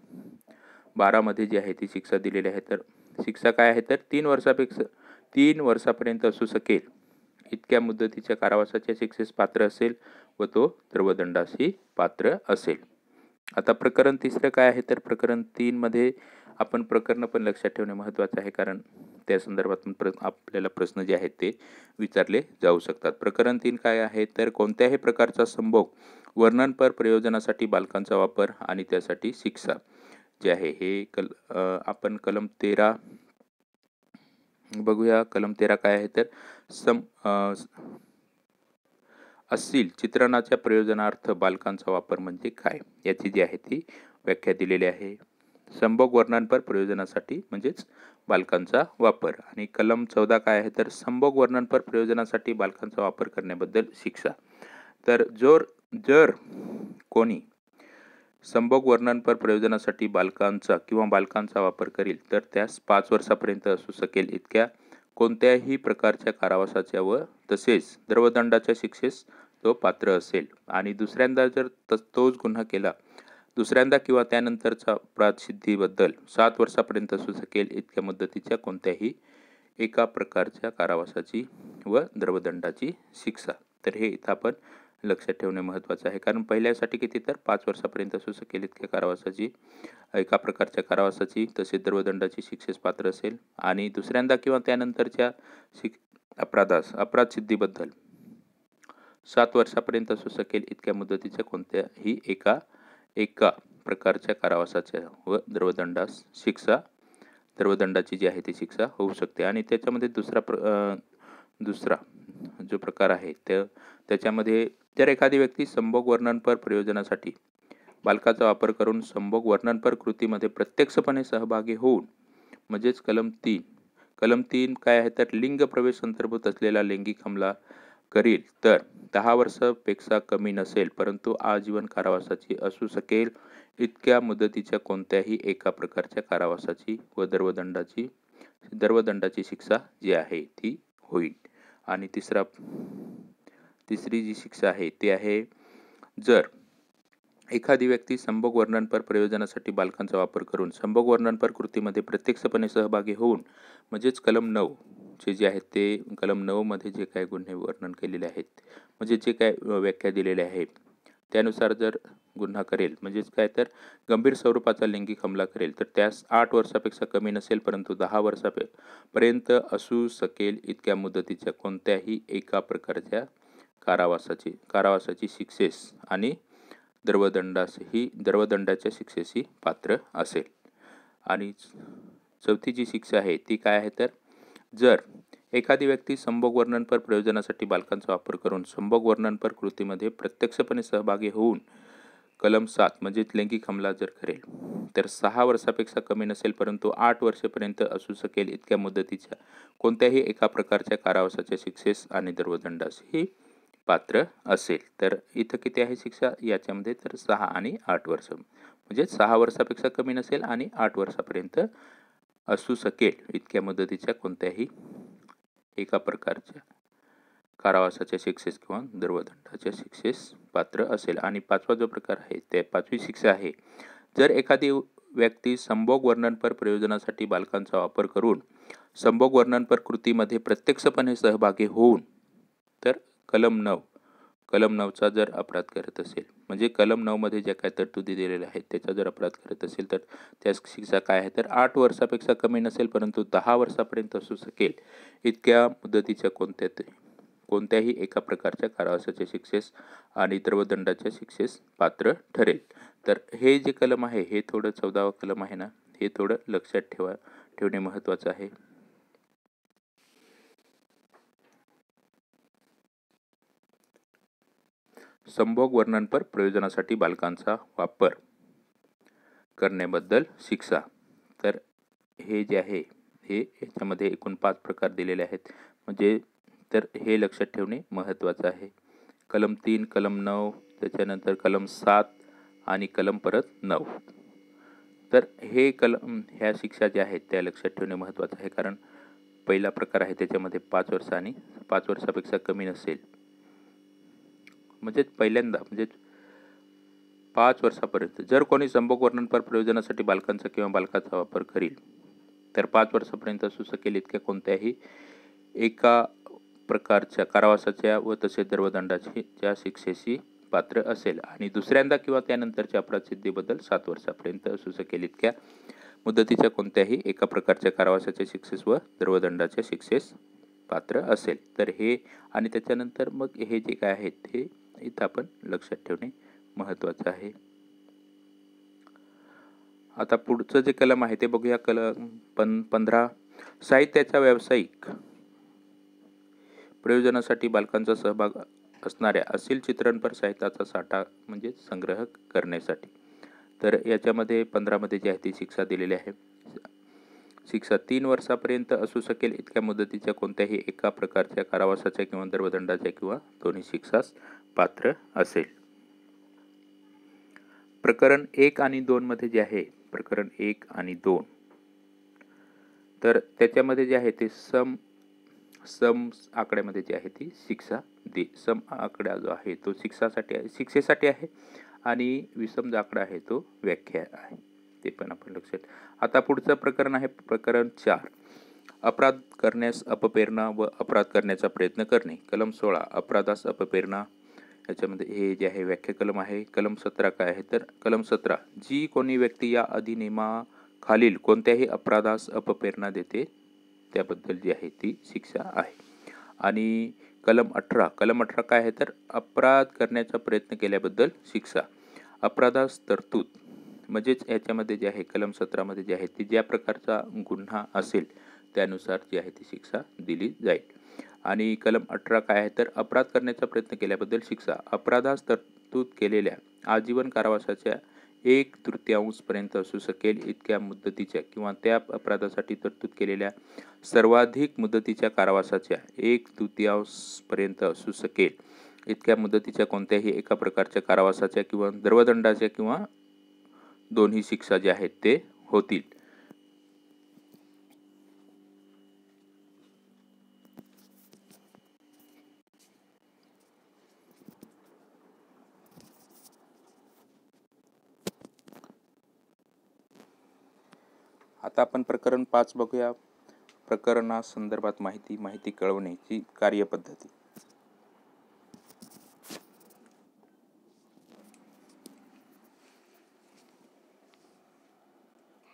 12 मध्ये जी आहे ती शिक्षा दिलेली आहे. तर शिक्षा काय आहे तर 3 वर्षापर्यंत असू शकेल इतक्या मुदतीच्या कारावासाच्या शिक्षेस पात्र असेल व तो द्रवदंडाशी पात्र असेल. आता प्रकरण 3 काय आहे तर प्रकरण 3 मध्ये आपण प्रकरण पण लक्षात ठेवणे महत्त्वाचे आहे कारण त्या संदर्भात आपल्याला प्रश्न जे आहेत ते विचारले जाऊ शकतात. प्रकरण 3 काय आहे तर कोणत्याही प्रकारचा संभोग वर्णनपर प्रयोजनासाठी बालकांचा वापर आणि त्यासाठी शिक्षा जे आहे हे आपण कलम 13 बघूया. कलम 13 काय आहे तर अश्लील चित्रणाच्या प्रयोजनार्थ बालकांचा वापर म्हणजे काय याची जी आहे ती व्याख्या दिलेली आहे. संभोग वर्णनपर प्रयोजनासाठी म्हणजेच बालकांचा वापर. आणि कलम 14 काय आहे तर संभोग वर्णनपर प्रयोजनासाठी बालकांचा वापर करण्याबद्दल शिक्षा. तर जर कोणी संभोग वर्णनपर प्रयोजनासाठी बालकांचा किंवा बालकांचा वापर करील तर त्यास 5 वर्षापर्यंत असू शकेल इतक्या कोणत्याही प्रकारच्या कारावासाच्या व तसेच द्रवदंडाच्या शिक्षेस तो पात्र असेल. आणि दुसऱ्यांदा जर तोच गुन्हा केला दुसऱ्यांदा किंवा त्यानंतरच्या अपराधसिद्धीबद्दल 7 वर्षापर्यंत असू शकेल इतक्या मुदतीच्या कोणत्याही एका प्रकारच्या कारावासाची व द्रवदंडाची शिक्षा. तर हे इथं आपण लक्षात ठेवणे महत्त्वाचे आहे कारण पहिल्यासाठी किती तर 5 वर्षापर्यंत असू शकेल इतक्या कारावासाची एका प्रकारच्या कारावासाची तसेच द्रवदंडाची शिक्षेस पात्र असेल आणि दुसऱ्यांदा किंवा त्यानंतरच्या अपराधसिद्धीबद्दल 7 वर्षापर्यंत असू शकेल इतक्या मुदतीच्या कोणत्याही एका प्रकारच्या कारावासाच्या व द्रवदंडाची जी आहे ती शिक्षा होऊ शकते. आणि त्याच्यामध्ये दुसरा जो प्रकार आहे त्याच्यामध्ये जर एखादी व्यक्ती संभोग वर्णनपर प्रयोजनासाठी बालकाचा वापर करून संभोग वर्णनपर कृतीमध्ये प्रत्यक्षपणे सहभागी होऊन म्हणजेच कलम 3 काय आहे तर लिंग प्रवेश अंतर्भूत असलेला लैंगिक हमला करील तर 10 वर्षापेक्षा कमी नसेल परंतु आजीवन कारावासाची असू शकेल इतक्या मुदतीच्या कोणत्याही एका प्रकारच्या कारावासाची व द्रवदंडाची शिक्षा जी आहे ती होईल. आणि तिसरी जी शिक्षा आहे ती आहे जर एखादी व्यक्ती संभोग वर्णनपर प्रयोजनासाठी बालकांचा वापर करून संभोग वर्णनपर कृतीमध्ये प्रत्यक्षपणे सहभागी होऊन म्हणजेच कलम 9 जे आहेत ते कलम 9 मध्ये जे काही गुन्हे वर्णन केलेले आहेत म्हणजे जे काय व्याख्या दिलेल्या आहे त्यानुसार जर गुन्हा करेल म्हणजेच काय तर गंभीर स्वरूपाचा लैंगिक हमला करेल तर त्यास 8 वर्षापेक्षा कमी नसेल परंतु 10 वर्षापर्यंत असू शकेल इतक्या मुदतीच्या कोणत्याही एका प्रकारच्या कारावासाची शिक्षेस आणि द्रवदंडाच्या शिक्षेशी पात्र असेल. आणि चौथी जी शिक्षा आहे ती काय आहे तर जर एखादी व्यक्ती संभोग वर्णनपर प्रयोजनासाठी बालकांचा वापर करून संभोग वर्णनपर कृतीमध्ये प्रत्यक्षपणे सहभागी होऊन कलम 7 म्हणजे लैंगिक हमला जर करेल तर 6 वर्षापेक्षा कमी नसेल परंतु 8 वर्षापर्यंत असू शकेल इतक्या मुदतीच्या कोणत्याही एका प्रकारच्या कारावासाच्या शिक्षेस आणि द्रवदंडास ही पात्र असेल. तर इथं किती आहे शिक्षा याच्यामध्ये, तर 6 आणि 8 वर्ष, म्हणजे 6 वर्षापेक्षा कमी नसेल आणि 8 वर्षापर्यंत असू शकेल इतक्या मुदतीच्या कोणत्याही एका प्रकारच्या कारावासाच्या शिक्षेस किंवा दंडवाच्या शिक्षेस पात्र असेल. आणि 5वा जो प्रकार आहे, त्या 5वी शिक्षा आहे, जर एखादी व्यक्ती संभोग वर्णनपर प्रयोजनासाठी बालकांचा वापर करून संभोग वर्णनपर कृतीमध्ये प्रत्यक्षपणे सहभागी होऊन, तर कलम 9चा जर अपराध करत असेल, म्हणजे कलम 9 मध्ये ज्या काय तरतुदी दिलेल्या आहेत त्याचा जर अपराध करत असेल, तर त्या शिक्षा काय आहे, तर 8 वर्षापेक्षा कमी नसेल परंतु 10 वर्षापर्यंत असू शकेल इतक्या मुदतीच्या कोणत्याही एका प्रकारच्या कारावासाच्या शिक्षेस आणि दंडाच्या शिक्षेस पात्र ठरेल. तर हे जे कलम आहे, हे थोडं 14वा कलम आहे ना, हे थोडं लक्षात ठेवणे महत्त्वाचं आहे. संभोग वर्णनपर प्रयोजनासाठी बालकांचा वापर करण्याबद्दल शिक्षा. तर हे जे आहे, हे याच्यामध्ये एकूण 5 प्रकार दिलेले आहेत, म्हणजे तर हे लक्षात ठेवणे महत्त्वाचं आहे. कलम 3, कलम 9, त्याच्यानंतर कलम 7 आणि कलम परत 9. तर हे ह्या शिक्षा ज्या आहेत त्या लक्षात ठेवणे महत्त्वाचं आहे, कारण पहिला प्रकार आहे त्याच्यामध्ये 5 वर्ष आणि 5 वर्षापेक्षा कमी नसेल, म्हणजे पहिल्यांदा म्हणजे 5 वर्षापर्यंत जर कोणी संभोग वर्णनपर प्रयोजनासाठी बालकांचा किंवा बालकाचा वापर करील, तर 5 वर्षापर्यंत असू शकेल इतक्या कोणत्याही एका प्रकारच्या कारावासाच्या व तसेच दंडाच्या शिक्षेशी पात्र असेल. आणि दुसऱ्यांदा किंवा त्यानंतरच्या अपराध सिद्धीबद्दल 7 वर्षापर्यंत असू शकेल इतक्या मुदतीच्या कोणत्याही एका प्रकारच्या कारावासाच्या शिक्षेस व दंडाच्या शिक्षेस पात्र असेल. तर हे आणि त्याच्यानंतर मग हे जे काय आहेत ते इथं आपण लक्षात ठेवणे महत्त्वाचं आहे. आता पुढचं जे कलम आहे ते बघूया. कलम 15, साहित्याच्या व्यावसायिक प्रयोजनासाठी बालकांचा सहभाग असणाऱ्या असील चित्रणपर साहित्याचा साठा म्हणजे संग्रह करण्यासाठी. तर याच्यामध्ये 15 मध्ये जी आहे ती शिक्षा दिलेली आहे. शिक्षा 3 वर्षापर्यंत असू शकेल इतक्या मुदतीच्या कोणत्याही एका प्रकारच्या कारावासाच्या किंवा दंडाच्या किंवा दोन्ही शिक्षास पात्र असेल. प्रकरण 1 आणि 2 मध्ये जे आहे, प्रकरण 1 आणि 2, तर त्याच्यामध्ये जे आहे ते सम आकड्यामध्ये जी आहे ती शिक्षा सम आकडा जो आहे तो शिक्षेसाठी आहे आणि विषम जो आकडा आहे तो व्याख्या आहे, ते पण आपण लक्षात. आता पुढचं प्रकरण आहे प्रकरण 4, अपराध करण्यास अपप्रेरणा व अपराध करण्याचा प्रयत्न करणे. कलम 16, अपराधास अपप्रेरणा, याच्यामध्ये हे जे आहे व्याख्या कलम आहे. कलम 17 काय आहे, तर कलम 17, जी कोणी व्यक्ती या अधिनियमाखालील कोणत्याही अपराधास अपप्रेरणा देते त्याबद्दल जी आहे ती शिक्षा आहे. आणि कलम 18 काय आहे, तर अपराध करण्याचा प्रयत्न केल्याबद्दल शिक्षा. अपराधास तरतूद, म्हणजेच याच्यामध्ये जे आहे कलम 17 मध्ये जे आहे ती ज्या प्रकारचा गुन्हा असेल त्यानुसार जी आहे ती शिक्षा दिली जाईल. आणि कलम 18 काय आहे, तर अपराध करण्याचा प्रयत्न केल्याबद्दल शिक्षा. अपराधास तरतूद केलेल्या आजीवन कारावासाच्या 1/3 पर्यंत असू शकेल इतक्या मुदतीच्या किंवा त्या अपराधासाठी तरतूद केलेल्या सर्वाधिक मुदतीच्या कारावासाच्या 1/3 पर्यंत असू शकेल इतक्या मुदतीच्या कोणत्याही एका प्रकारच्या कारावासाच्या किंवा दंडाच्या किंवा दोन्ही शिक्षा ज्या आहेत ते होतील. आता आपण प्रकरण 5 बघूया. प्रकरणासंदर्भात माहिती कळवण्याची कार्यपद्धती.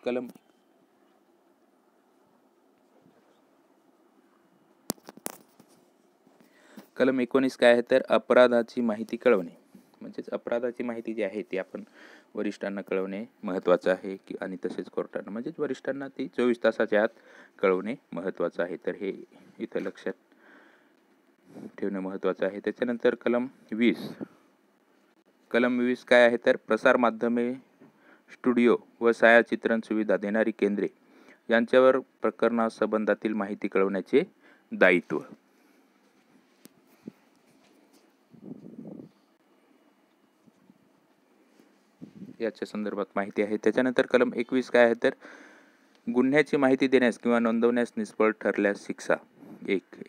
कलम 19 काय आहे, तर अपराधाची माहिती कळवणे, म्हणजेच अपराधाची माहिती जी आहे ती आपण वरिष्ठांना कळवणे महत्त्वाचं आहे की आणि तसेच कोर्टांना, म्हणजेच वरिष्ठांना ती 24 तासाच्या आत कळवणे महत्त्वाचं आहे. तर हे इथं लक्षात ठेवणे महत्त्वाचं आहे. त्याच्यानंतर कलम 20 काय आहे, तर प्रसार माध्यमे, स्टुडिओ व छायाचित्रण सुविधा देणारी केंद्रे यांच्यावर प्रकरणासंबंधातील माहिती कळवण्याचे दायित्व. याच्या संदर्भात माहिती आहे. त्याच्यानंतर कलम 21 काय आहे तर गुन्ह्याची माहिती देण्यास किंवा नोंदवण्यास निष्फळ ठरल्यास शिक्षा.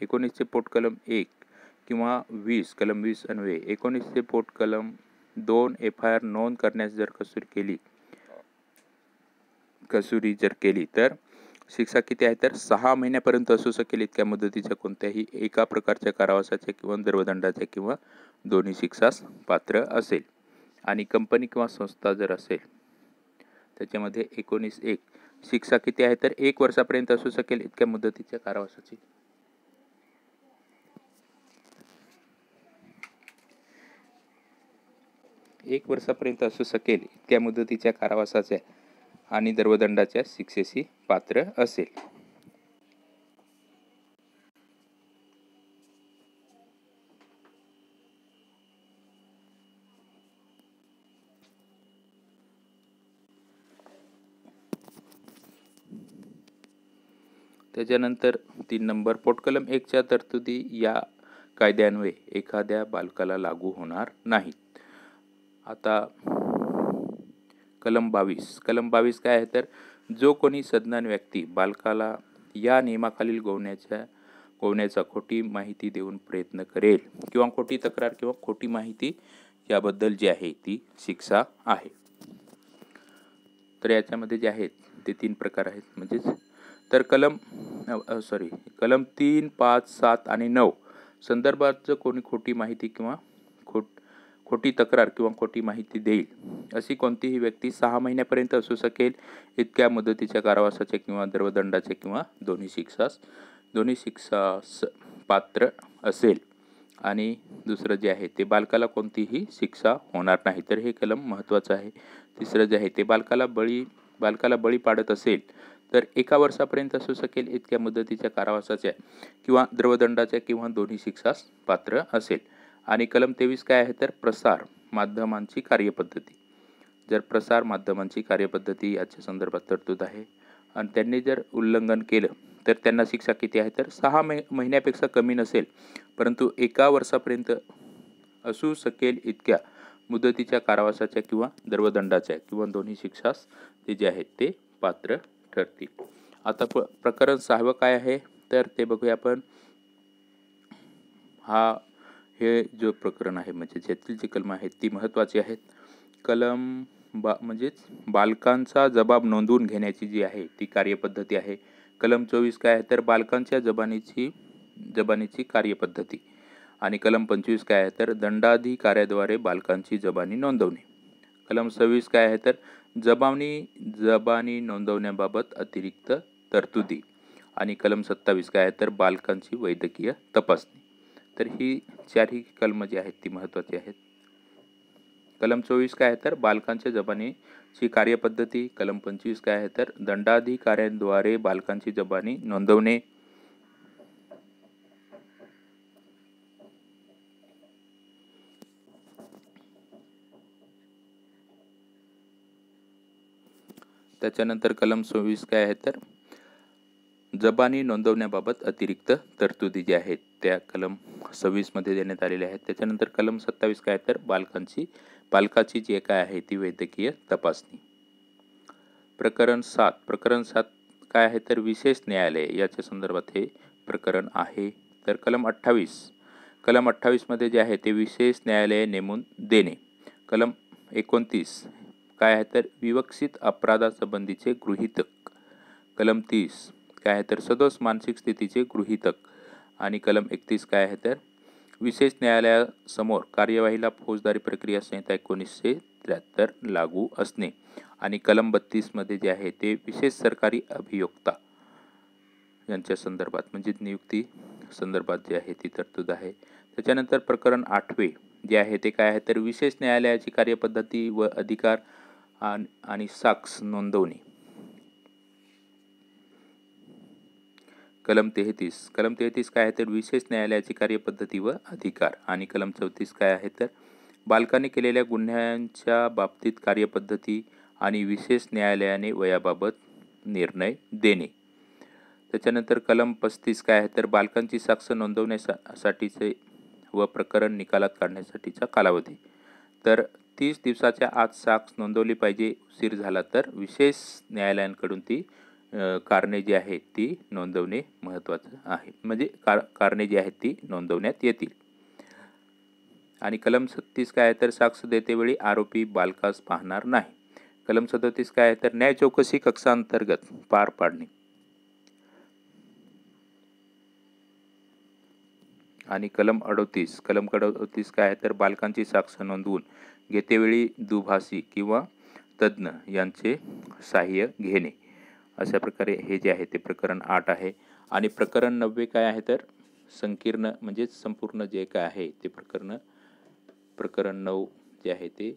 19 पोट कलम 1 किंवा 20 कलम 20 अन्वये 19 पोट कलम 2 FIR नोंद करण्यास जर कसुरी जर केली तर शिक्षा किती आहे तर 6 महिन्यापर्यंत असू शकेल इतक्या मुदतीच्या कोणत्याही एका प्रकारच्या कारावासाच्या किंवा दंडदंडाच्या किंवा दोन्ही शिक्षास पात्र असेल. आणि कंपनी किंवा संस्था जर असेल त्याच्यामध्ये 19(1) शिक्षा किती आहे तर 1 वर्षापर्यंत असू शकेल इतक्या मुदतीच्या कारावासाची. एक वर्षापर्यंत असू शकेल इतक्या मुदतीच्या कारावासाच्या आणि दंडाच्या शिक्षेशी पात्र असेल. त्याच्यानंतर 3 नंबर पोट कलम 1च्या तरतुदी या कायद्यान्वये एखाद्या बालकाला लागू होणार नाहीत. आता कलम 22 काय आहे तर जो कोणी सज्ञान व्यक्ती बालकाला या नियमाखालील गोवण्याचा खोटी माहिती देऊन प्रयत्न करेल किंवा खोटी तक्रार किंवा खोटी माहिती याबद्दल जी आहे ती शिक्षा आहे. तर याच्यामध्ये जे आहेत ते 3 प्रकार आहेत. म्हणजेच तर कलम 3, 5, 7 आणि 9 संदर्भात जर कोणी खोटी माहिती किंवा खोटी तक्रार किंवा खोटी माहिती देईल अशी कोणतीही व्यक्ती 6 महिन्यापर्यंत असू शकेल इतक्या मुदतीच्या कारावासाच्या किंवा दंडाच्या किंवा दोन्ही शिक्षास पात्र असेल. आणि दुसरं जे आहे ते बालकाला कोणतीही शिक्षा होणार नाही. तर हे कलम महत्त्वाचं आहे. तिसरं जे आहे ते बालकाला बळी पाडत असेल तर 1 वर्षापर्यंत असू शकेल इतक्या मुदतीच्या कारावासाच्या किंवा दंडाच्या किंवा दोन्ही शिक्षास पात्र असेल. आणि कलम 23 काय आहे तर प्रसार माध्यमांची कार्यपद्धती. जर प्रसार माध्यमांची कार्यपद्धती याच्या संदर्भात तरतूद आहे आणि त्यांनी जर उल्लंघन केलं तर त्यांना शिक्षा किती आहे तर 6 महिन्यापेक्षा कमी नसेल परंतु 1 वर्षापर्यंत असू शकेल इतक्या मुदतीच्या कारावासाच्या किंवा दंडाच्या किंवा दोन्ही शिक्षास ते जे आहेत ते पात्र ठरतील. आता प्रकरण 6 काय आहे तर ते बघूया आपण. हे जो प्रकरण आहे म्हणजे ज्यातील जी कलम आहेत ती महत्त्वाची आहेत. कलम म्हणजेच बालकांचा जबाब नोंदवून घेण्याची जी आहे ती कार्यपद्धती आहे. कलम 24 काय आहे तर बालकांच्या जबानीची कार्यपद्धती. आणि कलम 25 काय आहे तर दंडाधिकाऱ्याद्वारे बालकांची जबानी नोंदवणे. कलम 26 काय आहे तर जबानी नोंदवण्याबाबत अतिरिक्त तरतुदी. आणि कलम 27 काय आहे तर बालकांची वैद्यकीय तपासणी. तर ही 4ही कलम जी आहेत ती महत्त्वाची आहेत. कलम 24 काय आहे तर बालकांच्या जबानीची कार्यपद्धती. कलम 25 काय आहे तर दंडाधिकाऱ्यांद्वारे बालकांची जबानी नोंदवणे. त्याच्यानंतर कलम 26 काय आहे तर जबानी नोंदवण्याबाबत अतिरिक्त तरतुदी जी आहेत त्या कलम 26 मध्ये देण्यात आलेल्या आहेत. त्याच्यानंतर कलम 27 काय तर बालकाची जे काय आहे ती वैद्यकीय तपासणी. प्रकरण 7 काय आहे तर विशेष न्यायालय याच्या संदर्भात हे प्रकरण आहे. तर कलम 28 मध्ये जे आहे ते विशेष न्यायालय नेमून देणे. कलम 29 काय आहे तर विवक्षित अपराधासंबंधीचे गृहीतक. कलम 30 काय आहे तर सदोष मानसिक स्थितीचे गृहीतक. आणि कलम 31 काय आहे तर विशेष न्यायालयासमोर कार्यवाहीला फौजदारी प्रक्रिया संहिता 1973 लागू असणे. आणि कलम 32 मध्ये जे आहे ते विशेष सरकारी अभियोक्ता यांच्या संदर्भात म्हणजे नियुक्ती संदर्भात जे आहे ती तरतूद आहे. त्याच्यानंतर प्रकरण 8 जे आहे ते काय आहे तर विशेष न्यायालयाची कार्यपद्धती व अधिकार आणि साक्ष नोंदवणे. कलम 33 काय आहे तर विशेष न्यायालयाची कार्यपद्धती व अधिकार. आणि कलम 34 काय आहे तर बालकाने केलेल्या गुन्ह्यांच्या बाबतीत कार्यपद्धती आणि विशेष न्यायालयाने वयाबाबत निर्णय देणे. त्याच्यानंतर कलम 35 काय आहे तर बालकांची साक्ष नोंदवण्यासाठीचे व प्रकरण निकालात काढण्यासाठीचा कालावधी. तर 30 दिवसाच्या आत साक्ष नोंदवली पाहिजे. उशीर झाला तर विशेष न्यायालयांकडून ती कारणे जी आहेत ती नोंदवणे महत्त्वाचं आहे. म्हणजे कारणे जी आहेत ती नोंदवण्यात येतील. आणि कलम 36 काय आहे तर साक्ष देतेवेळी आरोपी बालकास पाहणार नाही. कलम 37 काय आहे तर न्याय चौकशी कक्षांतर्गत पार पाडणे. आणि कलम 38 काय आहे तर बालकांची साक्ष नोंदवून घेतेवेळी दुभाषी किंवा तज्ज्ञ यांचे सहाय्य घेणे. अशा प्रकारे हे जे आहे ते प्रकरण 8 आहे. आणि प्रकरण 90 काय आहे तर संकीर्ण म्हणजे संपूर्ण जे काय आहे ते प्रकरण 9 जे आहे ते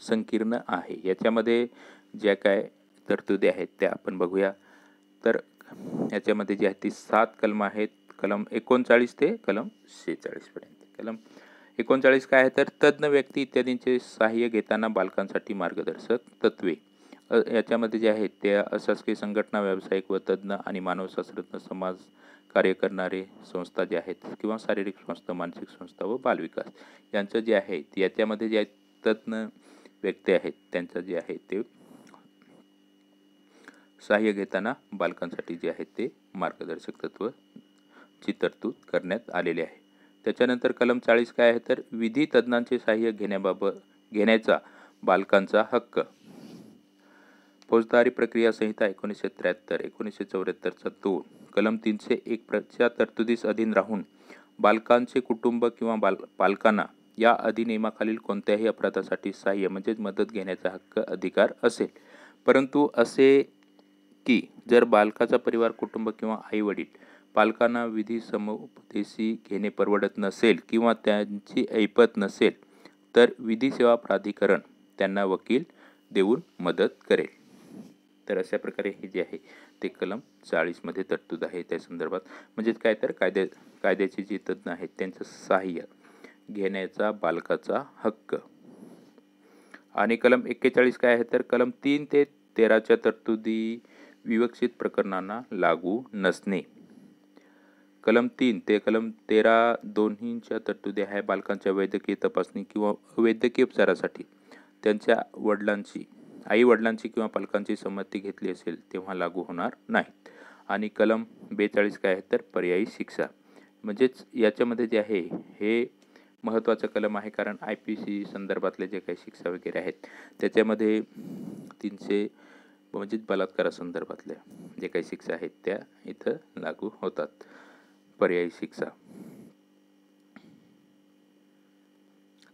संकीर्ण आहे. याच्यामध्ये ज्या काय तरतुदी आहेत त्या आपण बघूया. तर याच्यामध्ये जे आहे ती 7 कलम आहेत. कलम 39 ते कलम 46 पर्यंत. कलम 39 काय आहे तर तज्ज्ञ व्यक्ती इत्यादींचे सहाय्य घेताना बालकांसाठी मार्गदर्शक तत्वे. याच्यामध्ये जे आहेत ते अशासकीय संघटना, व्यावसायिक व तज्ज्ञ आणि मानवशास्त्रज्ञ, समाज कार्य करणारे संस्था जे आहेत किंवा शारीरिक संस्था, मानसिक संस्था व बालविकास यांचं जे आहे याच्यामध्ये जे तज्ज्ञ व्यक्ती आहेत त्यांचं जे आहे ते सहाय्य घेताना बालकांसाठी जे आहेत ते मार्गदर्शक तत्वची तरतूद करण्यात आलेली आहे. त्याच्यानंतर कलम 40 काय आहे तर विधी तज्ज्ञांचे सहाय्य घेण्याचा बालकांचा हक्क. फौजदारी प्रक्रिया संहिता 1973 1974चा 2 कलम 301 च्या तरतुदीस अधीन राहून बालकांचे कुटुंब किंवा पालकांना या अधिनियमाखालील कोणत्याही अपराधासाठी सहाय्य म्हणजे मदत घेण्याचा हक्क अधिकार असेल. परंतु असे की जर बालकाचा परिवार, कुटुंब किंवा आई वडील पालकांना विधी समुपदेशी घेणे परवडत नसेल किंवा त्यांची ऐपत नसेल तर विधी सेवा प्राधिकरण त्यांना वकील देऊन मदत करेल. तर अशा प्रकारे हे जे आहे ते कलम 40 मध्ये तरतूद आहे त्या संदर्भात. म्हणजे काय तर कायद्याचे जे तज्ज्ञ आहेत त्यांचं सहाय्य घेण्याचा बालकाचा हक्क. आणि कलम 41 काय आहे तर कलम 3 ते 13च्या तरतुदी विवक्षित प्रकरणांना लागू नसणे. कलम 3 ते कलम 13 दोन्हींच्या तरतुदी आहे बालकांच्या वैद्यकीय तपासणी किंवा वैद्यकीय उपचारासाठी त्यांच्या आई वडिलांची किंवा पालकांची संमती घेतली असेल तेव्हा लागू होणार नाहीत. आणि कलम 42 काय आहे तर पर्यायी शिक्षा. म्हणजेच याच्यामध्ये जे आहे हे महत्त्वाचं कलम आहे कारण IPC संदर्भातले जे काही शिक्षा वगैरे आहेत त्याच्यामध्ये 300 म्हणजेच बलात्कारासंदर्भातल्या जे काही शिक्षा आहेत त्या इथं लागू होतात. पर्यायी शिक्षा.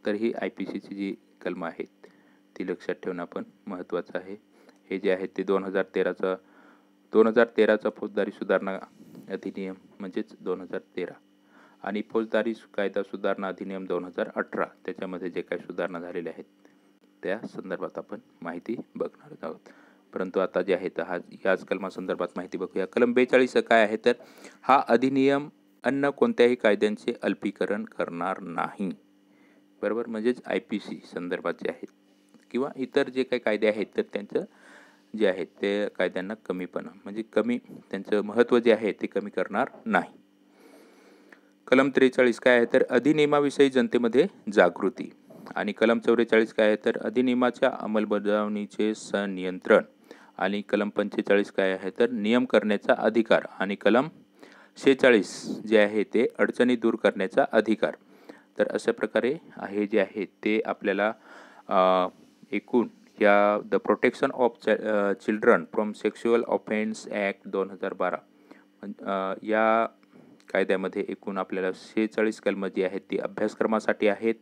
तर ही IPCची जी कलमं आहेत ती लक्षात ठेवणं आपण महत्त्वाचं आहे. हे जे आहे ते 2013चा फौजदारी सुधारणा अधिनियम म्हणजेच 2013 आणि फौजदारी कायदा सुधारणा अधिनियम 2018 त्याच्यामध्ये जे काही सुधारणा झालेल्या आहेत त्या संदर्भात आपण माहिती बघणार आहोत. परंतु आता जे आहे तर याच कलमासंदर्भात माहिती बघूया. कलम 42 काय आहे तर हा अधिनियम अन्य कोणत्याही कायद्यांचे अल्पीकरण करणार नाही. बरोबर. म्हणजेच IPC संदर्भात जे आहेत किंवा इतर जे काही कायदे आहेत तर त्यांचं जे आहेत ते कायद्यांना कमीपणा म्हणजे कमी त्यांचं महत्त्व जे आहे ते कमी करणार नाही. कलम 43 काय आहे तर अधिनियमाविषयी जनतेमध्ये जागृती. आणि कलम 44 काय आहे तर अधिनियमाच्या अंमलबजावणीचे संनियंत्रण. आणि कलम 45 काय आहे तर नियम करण्याचा अधिकार. आणि कलम 46 जे आहे ते अडचणी दूर करण्याचा अधिकार. तर अशा प्रकारे हे जे आहे ते आपल्याला एकूण या the protection of children from sexual offence act 2012 या कायद्यामध्ये एकूण आपल्याला 46 कलमं जी आहेत ती अभ्यासक्रमासाठी आहेत.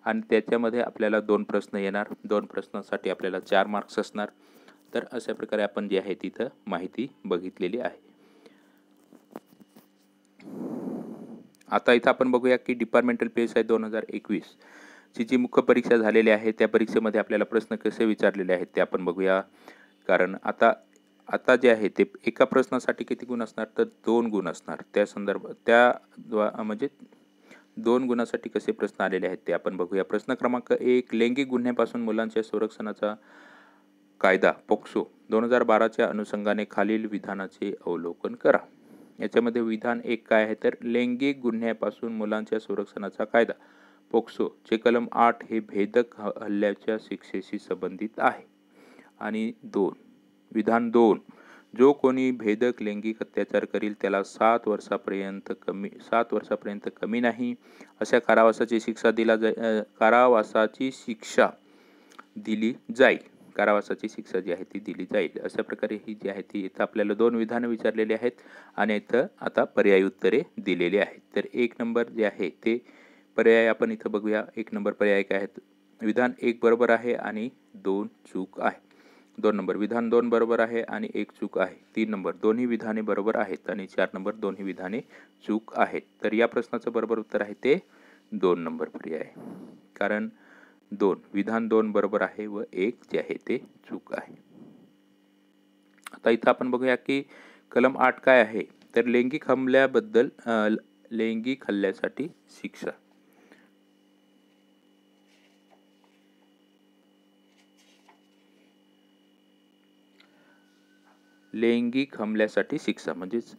आणि त्याच्यामध्ये आपल्याला 2 प्रश्न येणार. 2 प्रश्नांसाठी आपल्याला 4 मार्क्स असणार. तर अशा प्रकारे आपण जे आहे तिथं माहिती बघितलेली आहे. आता इथं आपण बघूया की डिपार्टमेंटल PSI 2021 ची जी मुख्य परीक्षा झालेली आहे त्या परीक्षेमध्ये आपल्याला प्रश्न कसे विचारलेले आहेत ते आपण बघूया. कारण आता जे आहे ते एका प्रश्नासाठी किती गुण असणार तर 2 गुण असणार. त्या संदर्भात म्हणजे 2 गुणासाठी कसे प्रश्न आलेले आहेत ते आपण बघूया. प्रश्न क्रमांक 1 लैंगिक गुन्ह्यापासून मुलांच्या संरक्षणाचा कायदा पोक्सो 2012च्या अनुषंगाने खालील विधानाचे अवलोकन करा. याच्यामध्ये विधान 1 काय आहे तर लैंगिक गुन्ह्यापासून मुलांच्या संरक्षणाचा कायदा पोक्सो चे कलम 8 हे भेदक हल्ल्याच्या शिक्षेशी संबंधित आहे. आणि 2 विधान 2 जो कोणी भेदक लैंगिक अत्याचार करील त्याला 7 वर्षापर्यंत कमी नाही अशा कारावासाची शिक्षा दिली जाईल. कारावासाची शिक्षा जी आहे ती दिली जाईल. अशा प्रकारे ही जी आहे ती इथं आपल्याला 2 विधानं विचारलेली आहेत आणि इथं आता पर्यायी उत्तरे दिलेली आहेत. तर 1 नंबर जे आहे ते पर्याय आपण इथं बघूया. 1 नंबर पर्याय काय आहेत? विधान 1 बरोबर आहे आणि 2 चूक आहे. 2 नंबर विधान 2 बरोबर आहे आणि 1 चूक आहे. 3 नंबर दोन्ही विधाने बरोबर आहेत आणि 4 नंबर दोन्ही विधाने चूक आहेत. तर या प्रश्नाचं बरोबर उत्तर आहे ते 2 नंबर पर्याय. कारण विधान 2 बरोबर आहे व 1 जे आहे ते चूक आहे. आता इथं आपण बघूया की कलम 8 काय आहे? तर लैंगिक हल्ल्यासाठी शिक्षा. लैंगिक हमल्यासाठी शिक्षा म्हणजेच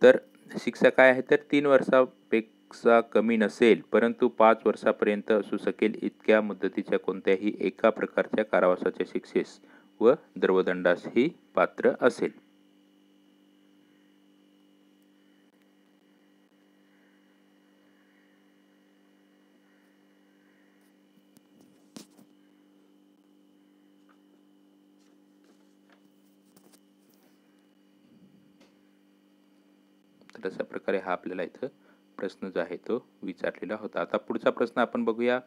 तर शिक्षा काय आहे? तर 3 वर्षापेक्षा कमी नसेल परंतु 5 वर्षापर्यंत असू शकेल इतक्या मुदतीच्या कोणत्याही एका प्रकारच्या कारावासाच्या शिक्षेस व द्रवदंडासही पात्र असेल. तर अशा प्रकारे हा आपल्याला इथं प्रश्न जो आहे तो विचारलेला होता. आता पुढचा प्रश्न आपण बघूया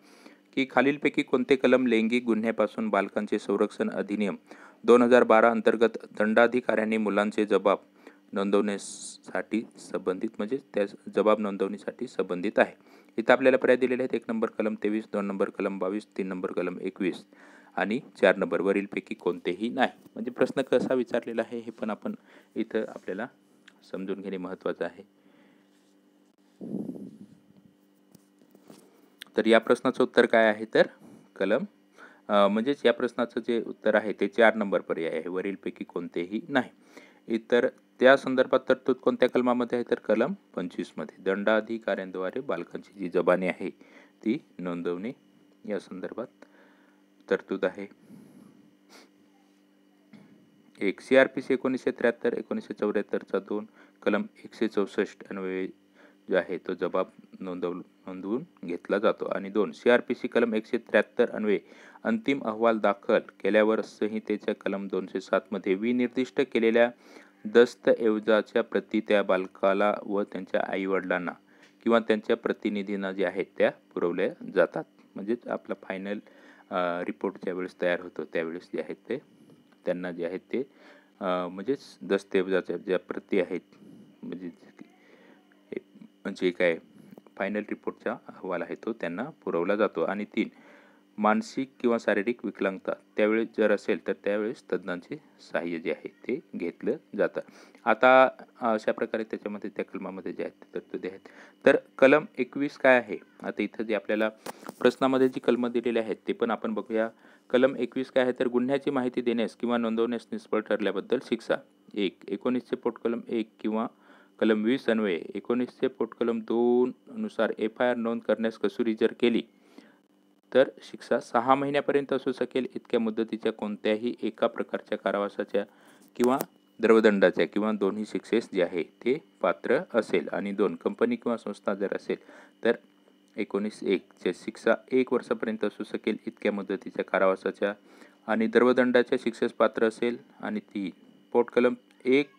की खालीलपैकी कोणते कलम लैंगिक गुन्ह्यापासून बालकांचे संरक्षण अधिनियम 2012 अंतर्गत दंडाधिकाऱ्यांनी मुलांचे जबाब नोंदवण्यासाठी संबंधित म्हणजे त्या जबाब नोंदवणीसाठी संबंधित आहे. इथं आपल्याला पर्याय दिलेले आहेत. 1 नंबर कलम 23, 2 नंबर कलम 22, 3 नंबर कलम 21 आणि 4 नंबर वरीलपैकी कोणतेही नाही. म्हणजे प्रश्न कसा विचारलेला आहे हे पण आपण इथं आपल्याला समजून घेणे महत्त्वाचं आहे. तर या प्रश्नाचं उत्तर काय आहे? तर कलम म्हणजेच या प्रश्नाचं जे उत्तर आहे ते 4 नंबर पर्याय आहे. वरीलपैकी कोणतेही नाही. इतर त्या संदर्भात तरतूद कोणत्या कलमामध्ये आहे? तर कलम 25 मध्ये दंडाधिकाऱ्यांद्वारे बालकांची जी जबानी आहे ती नोंदवणे या संदर्भात तरतूद आहे. 1 CRPC 1973 1974 2 कलम 164 अन्वये जो आहे तो जबाब नोंदवून घेतला जातो आणि 2 CRPC कलम 173 अन्वये अंतिम अहवाल दाखल केल्यावर संहितेच्या कलम 207 मध्ये विनिर्दिष्ट केलेल्या दस्तऐवजाच्या प्रती त्या बालकाला व त्यांच्या आईवडिलांना किंवा त्यांच्या प्रतिनिधींना जे आहेत त्या पुरवल्या जातात. म्हणजेच आपला फायनल रिपोर्ट ज्यावेळेस तयार होतो त्यावेळेस जे आहेत ते त्यांना जे आहेत ते म्हणजेच दस्तऐवजाच्या ज्या प्रती आहेत म्हणजे काय फायनल रिपोर्टचा अहवाल आहे तो त्यांना पुरवला जातो. आणि 3 मानसिक किंवा शारीरिक विकलांगता त्यावेळेस जर असेल तर त्यावेळेस तज्ज्ञांचे सहाय्य जे आहे ते घेतलं जातं. आता अशा प्रकारे त्याच्यामध्ये त्या कलमामध्ये जे आहेत तरतुदी आहेत. तर कलम 21 काय आहे? आता इथं जे आपल्याला प्रश्नामध्ये जी कलमं दिलेली आहेत ते पण आपण बघूया. कलम 21 काय आहे? तर गुन्ह्याची माहिती देण्यास किंवा नोंदवण्यास निष्फळ ठरल्याबद्दल शिक्षा. 1 19 पोटकलम 1 किंवा कलम 20 अन्वये 19 पोटकलम 2 नुसार FIR नोंद करण्यास कसुरी जर केली तर शिक्षा 6 महिन्यापर्यंत असू शकेल इतक्या मुदतीच्या कोणत्याही एका प्रकारच्या कारावासाच्या किंवा द्रवदंडाच्या किंवा दोन्ही शिक्षेस जे आहे ते पात्र असेल. आणि 2 कंपनी किंवा संस्था जर असेल तर 19(1) च्या शिक्षा 1 वर्षापर्यंत असू शकेल इतक्या मुदतीच्या कारावासाच्या आणि द्रवदंडाच्या शिक्षेस पात्र असेल. आणि 3 पोटकलम 1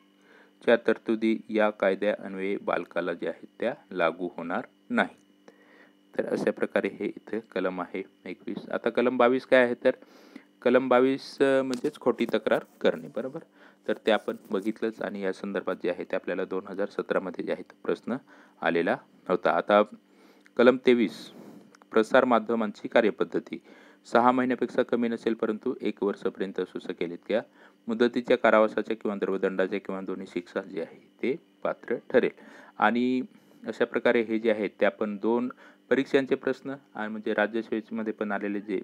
च्या तरतुदी या कायद्या अन्वये बालकाला ज्या आहेत त्या लागू होणार नाही. तर अशा प्रकारे हे इथे कलम आहे 21. आता कलम 22 काय आहे? तर कलम 22 म्हणजेच खोटी तक्रार करणे, बरोबर. तर ते आपण बघितलंच आणि या संदर्भात जे आहे ते आपल्याला 2017 मध्ये जे आहे प्रश्न आलेला होता. आता कलम 23 प्रसार माध्यमांची कार्यपद्धती 6 महिन्यापेक्षा कमी नसेल परंतु 1 वर्षापर्यंत असू शकेल इतक्या मुदतीच्या कारावासाच्या किंवा द्रवदंडाच्या किंवा दोन्ही शिक्षा जे आहे ते पात्र ठरेल. आणि अशा प्रकारे हे जे आहेत ते आपण 2 परीक्षांचे प्रश्न आणि म्हणजे राज्यसेवेमध्ये पण आलेले जे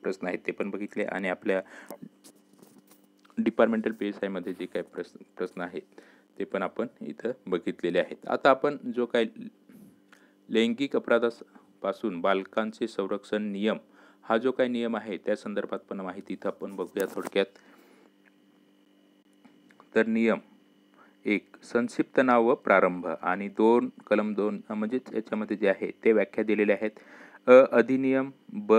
प्रश्न आहेत ते पण बघितले आणि आपल्या डिपार्टमेंटल PSI मध्ये जे काही प्रश्न आहेत ते पण आपण इथं बघितलेले आहेत. आता आपण जो काही लैंगिक अपराधास पासून बालकांचे संरक्षण नियम हा जो काही नियम आहे त्या संदर्भात पण माहिती इथं आपण बघूया थोडक्यात. तर नियम 1 संक्षिप्त नाव व प्रारंभ आणि कलम 2 म्हणजेच याच्यामध्ये जे आहे ते व्याख्या दिलेल्या आहेत. अधिनियम, ब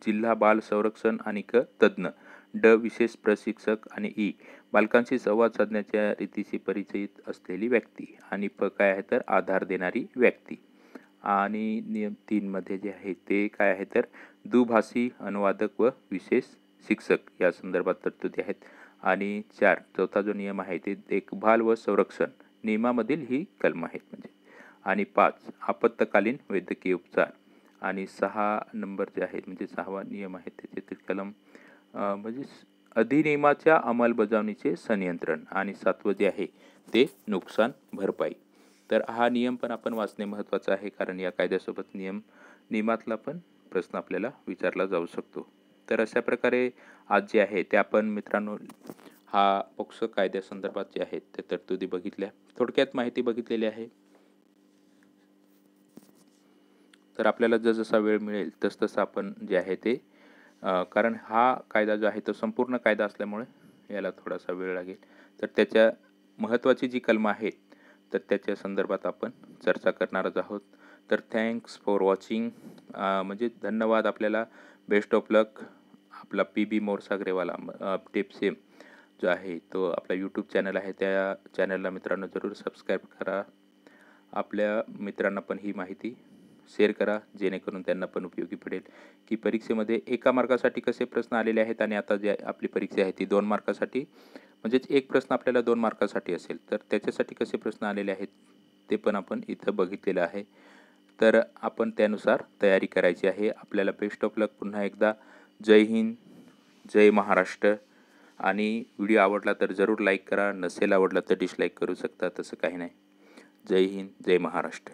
जिल्हा बाल संरक्षण आणि क तज्ञ, ड विशेष प्रशिक्षक आणि ई बालकांशी संवाद साधण्याच्या रीतीशी परिचित असलेली व्यक्ती आणि प काय आहे तर आधार देणारी व्यक्ती. आणि नियम 3 मध्ये जे आहे ते काय आहे तर दुभाषी अनुवादक व विशेष शिक्षक या संदर्भात तरतुदी आहेत. आणि 4 चौथा जो नियम आहे ते देखभाल व संरक्षण नियमामधील ही कलम आहेत म्हणजे. आणि 5 आपत्कालीन वैद्यकीय उपचार. आणि 6 नंबर जे आहे म्हणजे 6वा नियम आहे त्याचे कलम म्हणजे अधिनियमाच्या अंमलबजावणीचे संनियंत्रण. आणि 7वं जे आहे ते नुकसान भरपाई. तर हा नियम पण आपण वाचणे महत्त्वाचं आहे, कारण या कायद्यासोबत नियमातला पण प्रश्न आपल्याला विचारला जाऊ शकतो. तर अशा प्रकारे आज जे आहे ते आपण मित्रांनो हा पोक्सो कायद्यासंदर्भात जे आहेत ते तरतुदी बघितल्या, थोडक्यात माहिती बघितलेली आहे. तर आपल्याला जसा वेळ मिळेल तसं आपण जे आहे ते कारण हा कायदा जो आहे तो संपूर्ण कायदा असल्यामुळे याला थोडासा वेळ लागेल. तर त्याच्या महत्त्वाची जी कलमं आहेत तर त्याच्या संदर्भात आपण चर्चा करणारच आहोत. तर थँक्स फॉर वॉचिंग. म्हणजे धन्यवाद आपल्याला. बेस्ट ऑफ लक. आपला PB मोरसागरेवाला टिप्स जो आहे तो आपला यूट्यूब चॅनल आहे, त्या चॅनलला मित्रांनो जरूर सबस्क्राईब करा. आपल्या मित्रांना पण ही माहिती शेअर करा, जेणेकरून त्यांना पण उपयोगी पडेल की परीक्षेमध्ये 1 मार्कासाठी कसे प्रश्न आलेले आहेत आणि आता जे आपली परीक्षा आहे ती 2 मार्कासाठी, म्हणजेच एक प्रश्न आपल्याला 2 मार्कासाठी असेल तर त्याच्यासाठी कसे प्रश्न आलेले आहेत ते पण आपण इथं बघितलेलं आहे. तर आपण त्यानुसार तयारी करायची आहे. आपल्याला बेस्ट ऑफ लक पुन्हा एकदा. जय हिंद, जय महाराष्ट्र. आणि व्हिडिओ आवडला तर जरूर लाईक करा, नसेल आवडला तर डिसलाईक करू शकता, तसं काही नाही. जय हिंद, जय महाराष्ट्र.